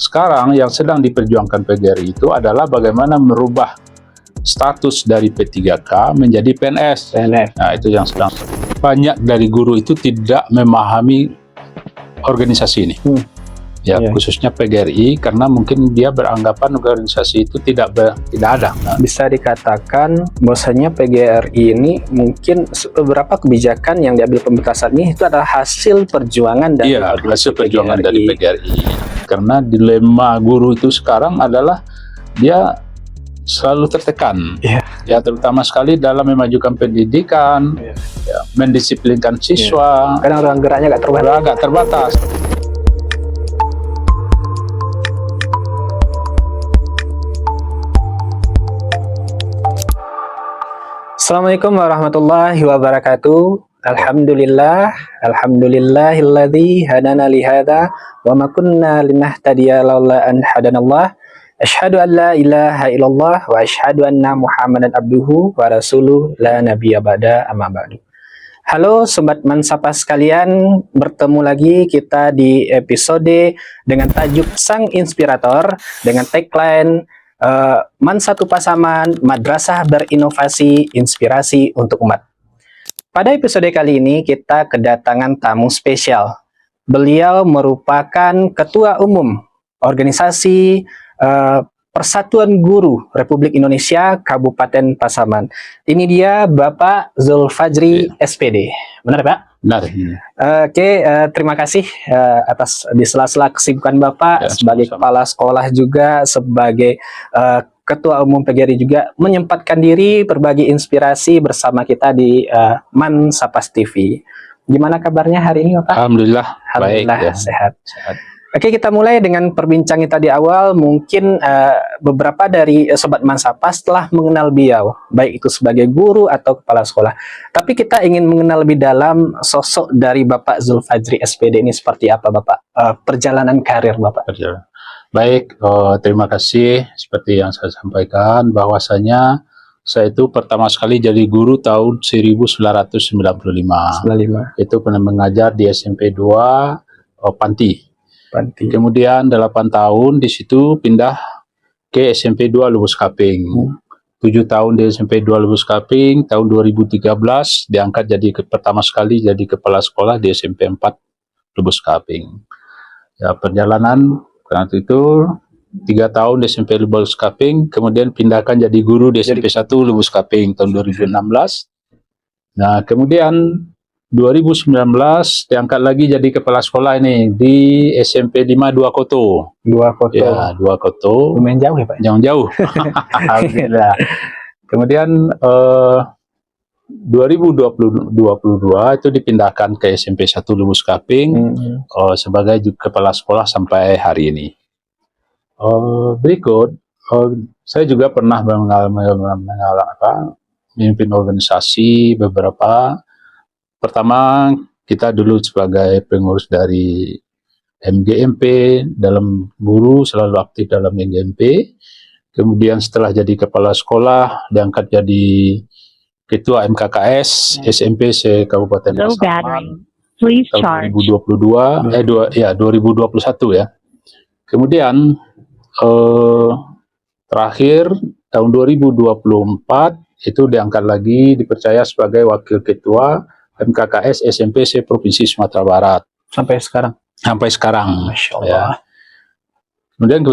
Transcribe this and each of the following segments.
sekarang yang sedang diperjuangkan PGRI itu adalah bagaimana merubah status dari P3K menjadi PNS. Nah, itu yang sedang banyak dari guru itu tidak memahami organisasi ini. Ya, khususnya PGRI, karena mungkin dia beranggapan organisasi itu tidak ada. Nah, bisa dikatakan bahwasanya PGRI ini mungkin beberapa kebijakan yang diambil pementasan ini itu adalah hasil perjuangan dari hasil perjuangan dari PGRI. Karena dilema guru itu sekarang adalah dia selalu tertekan, ya terutama sekali dalam memajukan pendidikan, ya, mendisiplinkan siswa. Kadang ruang geraknya agak terbatas. Assalamualaikum warahmatullahi wabarakatuh. Alhamdulillahilladzi hadana lihada wa ma kunna linahtadiya laula an hadanallah. Asyhadu an la ilaha illallah wa asyhadu anna Muhammadan abduhu wa rasuluh la nabiyya ba'da amma ba'du. Halo Sobat Mansapa sekalian, bertemu lagi kita di episode dengan tajuk Sang Inspirator dengan tagline Mansatu Pasaman, Madrasah Berinovasi, Inspirasi untuk Umat. Pada episode kali ini kita kedatangan tamu spesial. Beliau merupakan Ketua Umum Organisasi Persatuan Guru Republik Indonesia Kabupaten Pasaman. Ini dia Bapak Zulfajri SPD. Benar Pak? Benar. Oke, terima kasih atas di sela-sela kesibukan Bapak sebagai kepala sekolah juga, sebagai Ketua Umum PGRI juga menyempatkan diri berbagi inspirasi bersama kita di Mansapas TV. Gimana kabarnya hari ini Bapak? Alhamdulillah, Alhamdulillah baik, ya. Sehat. Oke, kita mulai dengan perbincangan kita di awal. Mungkin beberapa dari Sobat Mansapa setelah mengenal beliau, baik itu sebagai guru atau kepala sekolah. Tapi kita ingin mengenal lebih dalam sosok dari Bapak Zulfajri SPD ini seperti apa Bapak? Perjalanan karir Bapak. Baik, terima kasih. Seperti yang saya sampaikan, bahwasanya saya itu pertama sekali jadi guru tahun 1995. Itu pernah mengajar di SMP 2 Panti. Kemudian 8 tahun di situ pindah ke SMP 2 Lubus Kaping. 7 tahun di SMP 2 Lubus Kaping, tahun 2013 diangkat jadi pertama sekali jadi kepala sekolah di SMP 4 Lubus Kaping. Ya, perjalanan karena itu 3 tahun di SMP Lubus Kaping, kemudian pindahkan jadi guru di SMP 1 Lubus Kaping tahun 2016. Nah, kemudian 2019 diangkat lagi jadi kepala sekolah ini di SMP 5 Dua Koto. Ya, Dua Koto. Lumayan jauh ya Pak? Jauh. Alhamdulillah. Kemudian 2022 itu dipindahkan ke SMP 1 Lubus Kaping sebagai kepala sekolah sampai hari ini. Berikut, saya juga pernah memimpin organisasi beberapa. Pertama, kita dulu sebagai pengurus dari MGMP, dalam guru selalu aktif dalam MGMP. Kemudian setelah jadi kepala sekolah, diangkat jadi Ketua MKKS SMP se-Kabupaten Pasaman tahun 2021 ya. Kemudian terakhir tahun 2024 itu diangkat lagi, dipercaya sebagai Wakil Ketua MKKS SMP se-Provinsi Sumatera Barat. Sampai sekarang? Sampai sekarang. Masya Allah. Ya. Kemudian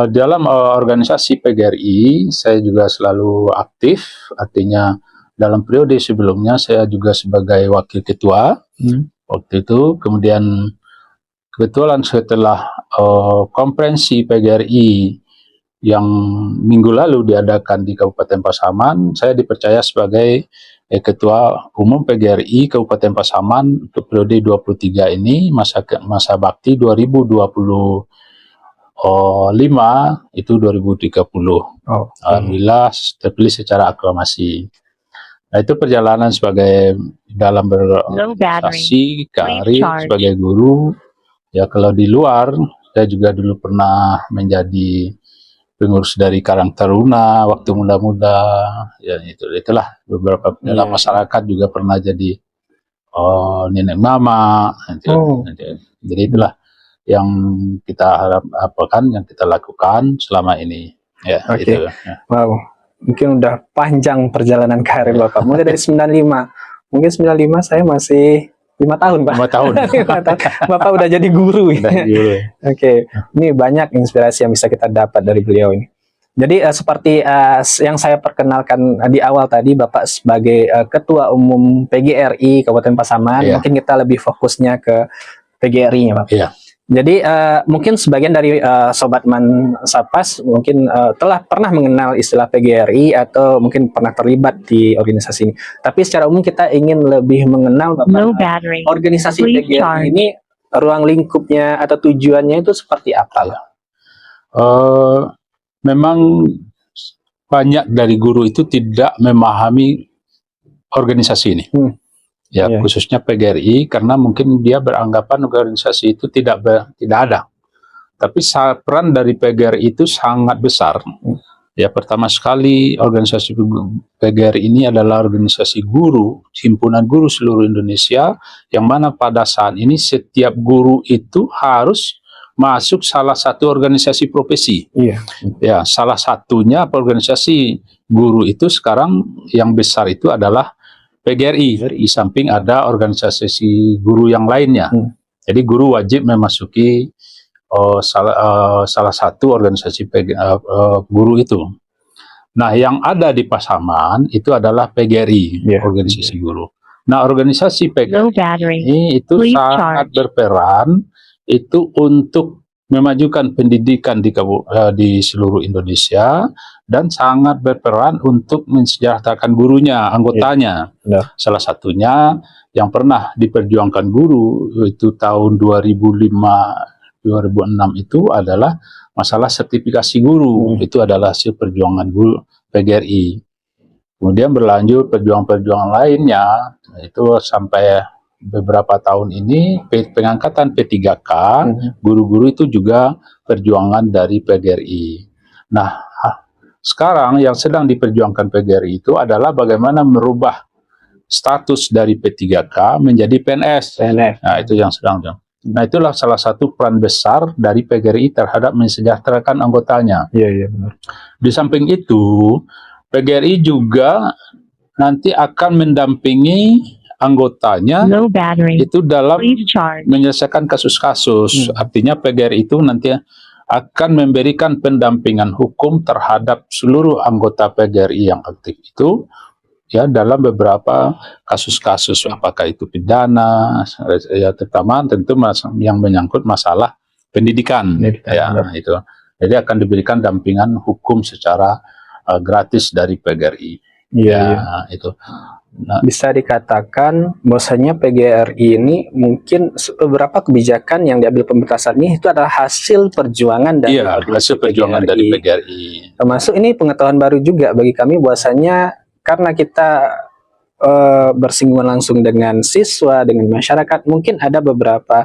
dalam organisasi PGRI, saya juga selalu aktif, artinya dalam periode sebelumnya saya juga sebagai Wakil Ketua waktu itu. Kemudian kebetulan setelah konferensi PGRI yang minggu lalu diadakan di Kabupaten Pasaman, saya dipercaya sebagai Ketua Umum PGRI Kabupaten Pasaman untuk periode 23 ini, masa bakti 2025 itu 2030. Alhamdulillah terpilih secara aklamasi. Nah, itu perjalanan sebagai dalam berorganisasi, karir sebagai guru. Ya, kalau di luar, saya juga dulu pernah menjadi pengurus dari Karang Taruna waktu muda-muda, ya itulah beberapa dalam masyarakat juga pernah jadi nenek mama, jadi itulah. yang kita harap yang kita lakukan selama ini. Ya, Oke. itu. Ya. Wow, mungkin udah panjang perjalanan karir Bapak. Mulai dari 95. Mungkin 95 saya masih 5 tahun, Pak. 5 tahun. 5 tahun. Bapak udah jadi guru. Oke. Ini banyak inspirasi yang bisa kita dapat dari beliau ini. Jadi seperti yang saya perkenalkan di awal tadi, Bapak sebagai Ketua Umum PGRI Kabupaten Pasaman, mungkin kita lebih fokusnya ke PGRI-nya, Pak. Iya. Jadi mungkin sebagian dari Sobat Mansapas mungkin telah pernah mengenal istilah PGRI atau mungkin pernah terlibat di organisasi ini. Tapi secara umum kita ingin lebih mengenal Bapak, organisasi PGRI ini, ruang lingkupnya atau tujuannya itu seperti apa, Pak? Memang banyak dari guru itu tidak memahami organisasi ini. Ya, khususnya PGRI, karena mungkin dia beranggapan organisasi itu tidak ada. Tapi peran dari PGRI itu sangat besar. Ya, pertama sekali organisasi PGRI ini adalah organisasi guru, himpunan guru seluruh Indonesia, yang mana pada saat ini setiap guru itu harus masuk salah satu organisasi profesi. Ya, salah satunya organisasi guru itu sekarang yang besar itu adalah PGRI. Di samping ada organisasi guru yang lainnya. Jadi guru wajib memasuki salah satu organisasi guru itu. Nah, yang ada di Pasaman itu adalah PGRI, organisasi guru. Nah, organisasi PGRI ini itu sangat berperan itu untuk memajukan pendidikan di seluruh Indonesia dan sangat berperan untuk mensejahterakan gurunya, anggotanya. Salah satunya yang pernah diperjuangkan guru itu tahun 2005-2006 itu adalah masalah sertifikasi guru. Itu adalah hasil perjuangan guru PGRI. Kemudian berlanjut perjuangan-perjuangan lainnya, itu sampai beberapa tahun ini pengangkatan P3K, guru-guru itu juga perjuangan dari PGRI. Nah, sekarang yang sedang diperjuangkan PGRI itu adalah bagaimana merubah status dari P3K menjadi PNS. Nah, itu yang sedang. Nah, itulah salah satu peran besar dari PGRI terhadap mensejahterakan anggotanya. Benar. Di samping itu, PGRI juga nanti akan mendampingi anggotanya itu dalam menyelesaikan kasus-kasus. Artinya PGRI itu nanti akan memberikan pendampingan hukum terhadap seluruh anggota PGRI yang aktif itu, ya, dalam beberapa kasus-kasus, apakah itu pidana, ya, terutama tentu yang menyangkut masalah pendidikan, ya, itu. Jadi akan diberikan dampingan hukum secara gratis dari PGRI. Itu. Nah, bisa dikatakan bahwasanya PGRI ini mungkin beberapa kebijakan yang diambil pemerintah saat ini itu adalah hasil perjuangan dari hasil perjuangan dari PGRI. Termasuk ini pengetahuan baru juga bagi kami bahwasanya karena kita bersinggungan langsung dengan siswa, dengan masyarakat, mungkin ada beberapa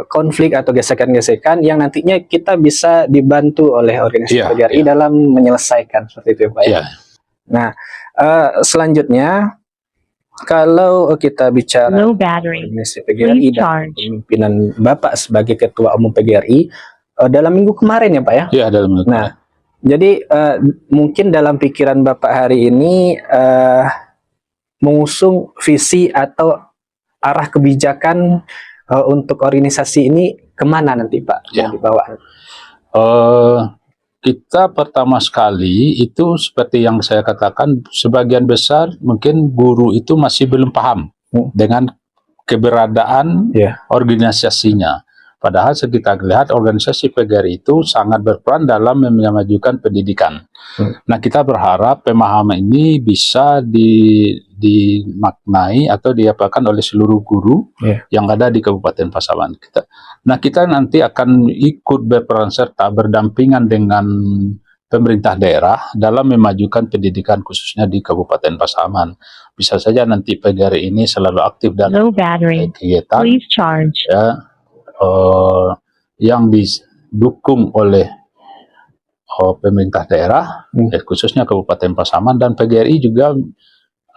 konflik atau gesekan-gesekan yang nantinya kita bisa dibantu oleh organisasi PGRI dalam menyelesaikan seperti itu, Pak. Nah, selanjutnya kalau kita bicara organisasi PGRI dan pimpinan Bapak sebagai Ketua Umum PGRI dalam minggu kemarin ya, Pak, ya? Iya, dalam minggu. Nah, jadi mungkin dalam pikiran Bapak hari ini mengusung visi atau arah kebijakan untuk organisasi ini kemana nanti, Pak, yang dibawa? Kita pertama sekali itu seperti yang saya katakan, sebagian besar mungkin guru itu masih belum paham dengan keberadaan organisasinya. Padahal kita lihat organisasi PGRI itu sangat berperan dalam memajukan pendidikan. Nah, kita berharap pemahaman ini bisa dimaknai atau diapakan oleh seluruh guru yang ada di Kabupaten Pasaman. Kita nanti akan ikut berperan serta berdampingan dengan pemerintah daerah dalam memajukan pendidikan khususnya di Kabupaten Pasaman. Bisa saja nanti PGRI ini selalu aktif dalam kegiatan yang didukung oleh pemerintah daerah, khususnya Kabupaten Pasaman, dan PGRI juga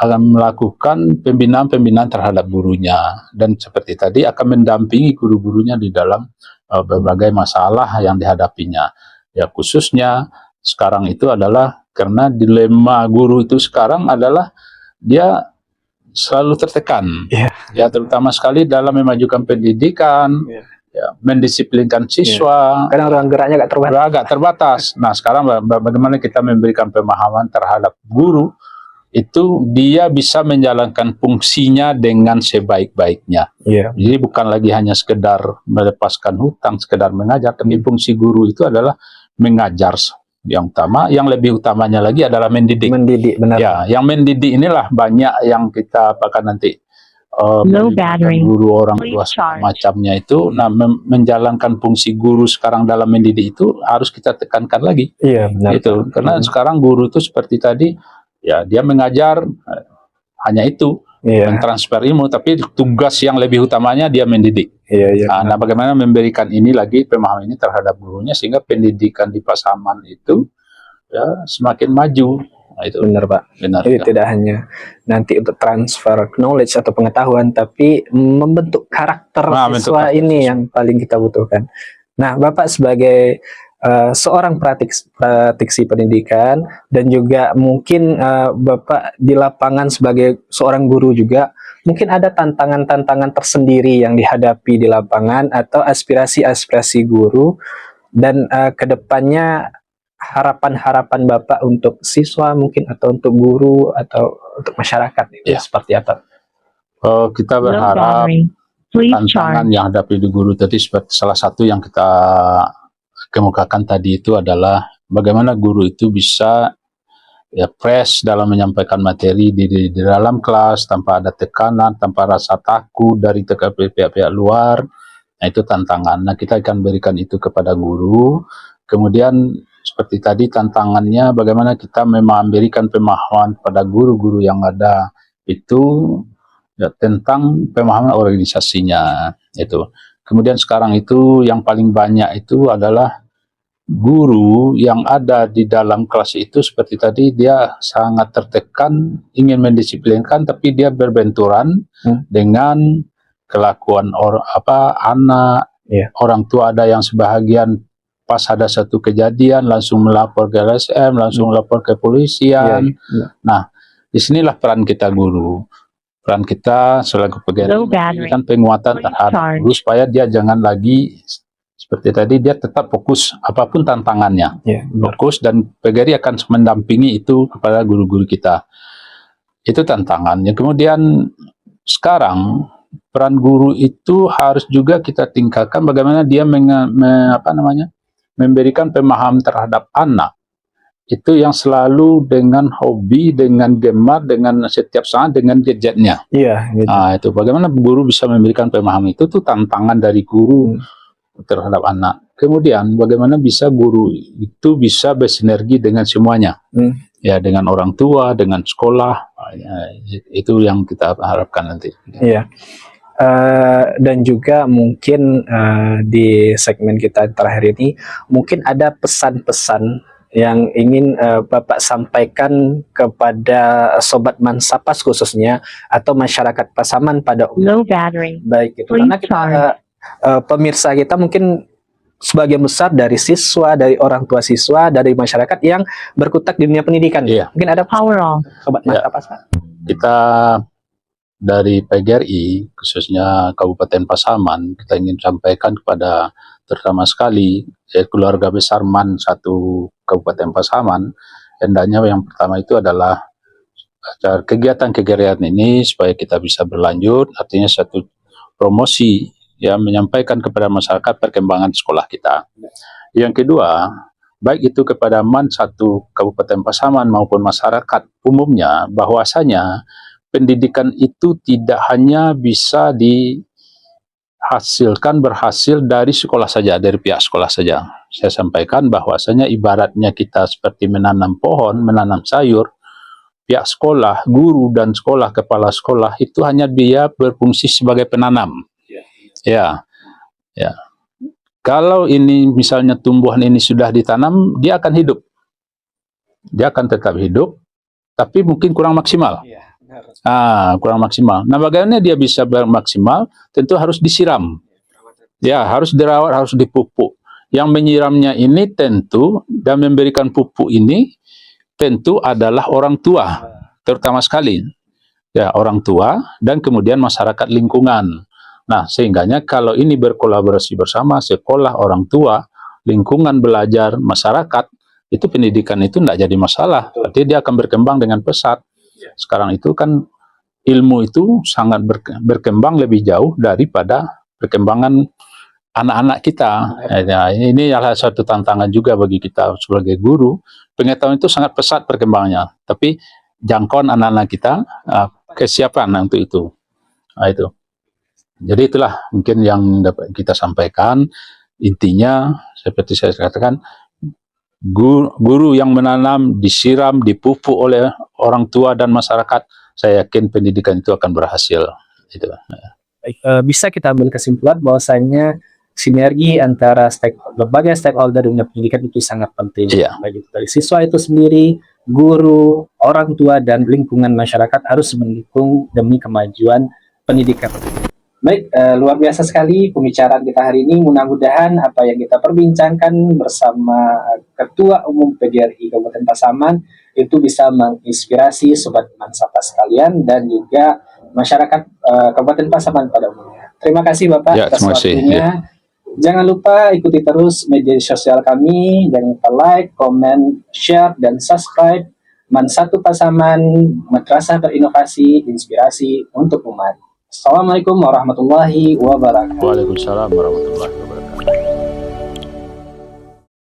akan melakukan pembinaan-pembinaan terhadap gurunya, dan seperti tadi akan mendampingi guru-gurunya di dalam berbagai masalah yang dihadapinya. Ya, khususnya sekarang itu adalah karena dilema guru itu sekarang adalah dia selalu tertekan, ya terutama sekali dalam memajukan pendidikan, ya, mendisiplinkan siswa. Kadang ruang geraknya agak terbatas. Nah, sekarang bagaimana kita memberikan pemahaman terhadap guru itu dia bisa menjalankan fungsinya dengan sebaik-baiknya. Jadi bukan lagi hanya sekedar melepaskan hutang, sekedar mengajar, tapi fungsi guru itu adalah mengajar yang utama, yang lebih utamanya lagi adalah mendidik. Mendidik, benar. Ya, yang mendidik inilah banyak yang kita apakan nanti guru orang tua macamnya itu. Nah, menjalankan fungsi guru sekarang dalam mendidik itu harus kita tekankan lagi. Iya, benar. Itu karena sekarang guru itu seperti tadi, ya dia mengajar hanya itu, mentransfer ilmu, tapi tugas yang lebih utamanya dia mendidik. Nah, bagaimana memberikan ini lagi pemahaman ini terhadap gurunya sehingga pendidikan di Pasaman itu ya semakin maju. Nah, itu benar, Pak. Benar. Jadi tidak hanya nanti untuk transfer knowledge atau pengetahuan, tapi membentuk karakter siswa ini yang paling kita butuhkan. Nah, Bapak sebagai seorang praktisi pendidikan dan juga mungkin Bapak di lapangan sebagai seorang guru juga, mungkin ada tantangan-tantangan tersendiri yang dihadapi di lapangan atau aspirasi-aspirasi guru, dan kedepannya harapan-harapan Bapak untuk siswa mungkin atau untuk guru atau untuk masyarakat itu seperti apa? Kita berharap tantangan yang hadapi di guru tadi seperti salah satu yang kita kemukakan tadi itu adalah bagaimana guru itu bisa ya fresh dalam menyampaikan materi di dalam kelas tanpa ada tekanan, tanpa rasa takut dari pihak-pihak luar. Nah, itu tantangan. Nah, kita akan berikan itu kepada guru. Kemudian seperti tadi tantangannya bagaimana kita memberikan pemahaman pada guru-guru yang ada itu ya, tentang pemahaman organisasinya itu. Kemudian sekarang itu yang paling banyak itu adalah guru yang ada di dalam kelas itu seperti tadi dia sangat tertekan ingin mendisiplinkan, tapi dia berbenturan dengan kelakuan anak, orang tua. Ada yang sebahagian pas ada satu kejadian langsung melapor ke LSM, langsung melapor ke polisian. Nah, disinilah peran kita guru. Peran kita selaku pegawai kan penguatan terhadap guru supaya dia jangan lagi seperti tadi, dia tetap fokus apapun tantangannya, fokus, dan PGRI akan mendampingi itu kepada guru-guru kita. Itu tantangannya. Kemudian sekarang peran guru itu harus juga kita tingkatkan bagaimana dia memberikan pemahaman terhadap anak. Itu yang selalu dengan hobi, dengan gemar, dengan setiap saat dengan gadgetnya. Gitu. Nah, itu bagaimana guru bisa memberikan pemahaman itu tuh tantangan dari guru terhadap anak. Kemudian bagaimana bisa guru itu bisa bersinergi dengan semuanya, ya, dengan orang tua, dengan sekolah. Itu yang kita harapkan nanti. Dan juga mungkin di segmen kita terakhir ini mungkin ada pesan-pesan yang ingin Bapak sampaikan kepada Sobat Mansapas khususnya atau masyarakat Pasaman pada umumnya. Baik itu karena kita pemirsa kita mungkin sebagian besar dari siswa, dari orang tua siswa, dari masyarakat yang berkutat di dunia pendidikan. Mungkin ada Sobat Mansapas, Pak? Kita dari PGRI khususnya Kabupaten Pasaman, kita ingin sampaikan kepada terutama sekali keluarga besar MAN 1 Kabupaten Pasaman. Hendaknya yang pertama itu adalah kegiatan-kegiatan ini supaya kita bisa berlanjut, artinya satu promosi, ya, menyampaikan kepada masyarakat perkembangan sekolah kita. Yang kedua, baik itu kepada MAN 1 Kabupaten Pasaman maupun masyarakat umumnya, bahwasanya pendidikan itu tidak hanya bisa berhasil dari sekolah saja, dari pihak sekolah saja. Saya sampaikan bahwasanya ibaratnya kita seperti menanam pohon, menanam sayur. Pihak sekolah, guru dan sekolah, kepala sekolah itu hanya dia berfungsi sebagai penanam. Ya. Kalau ini misalnya tumbuhan ini sudah ditanam, dia akan hidup. Dia akan tetap hidup, tapi mungkin kurang maksimal. Kurang maksimal. Nah, bagaimana dia bisa maksimal? Tentu harus disiram. Ya, harus dirawat, harus dipupuk. Yang menyiramnya ini tentu dan memberikan pupuk ini tentu adalah orang tua, terutama sekali. Ya, orang tua dan kemudian masyarakat lingkungan. Nah, sehingganya kalau ini berkolaborasi bersama sekolah, orang tua, lingkungan belajar, masyarakat, itu pendidikan itu tidak jadi masalah. Berarti dia akan berkembang dengan pesat. Sekarang itu kan ilmu itu sangat berkembang lebih jauh daripada perkembangan anak-anak kita. Ya, ini adalah satu tantangan juga bagi kita sebagai guru. Pengetahuan itu sangat pesat perkembangannya, tapi jangkauan anak-anak kita, kesiapan untuk itu. Nah, itu. Jadi itulah mungkin yang dapat kita sampaikan. Intinya seperti saya katakan, guru yang menanam, disiram, dipupuk oleh orang tua dan masyarakat, saya yakin pendidikan itu akan berhasil. Itu. Baik, bisa kita ambil kesimpulan bahwasanya sinergi antara berbagai stakeholder dunia pendidikan itu sangat penting. Iya. Baik itu dari siswa itu sendiri, guru, orang tua, dan lingkungan masyarakat harus mendukung demi kemajuan pendidikan. Baik, luar biasa sekali pembicaraan kita hari ini. Mudah-mudahan apa yang kita perbincangkan bersama Ketua Umum PGRI Kabupaten Pasaman itu bisa menginspirasi Sobat Mansapa sekalian dan juga masyarakat Kabupaten Pasaman pada umumnya. Terima kasih Bapak atas waktunya. Ya. Jangan lupa ikuti terus media sosial kami. Jangan lupa like, comment, share, dan subscribe Mansatu Pasaman, Madrasah Berinovasi, Inspirasi untuk Umat. Assalamualaikum warahmatullahi wabarakatuh. Waalaikumsalam warahmatullahi wabarakatuh.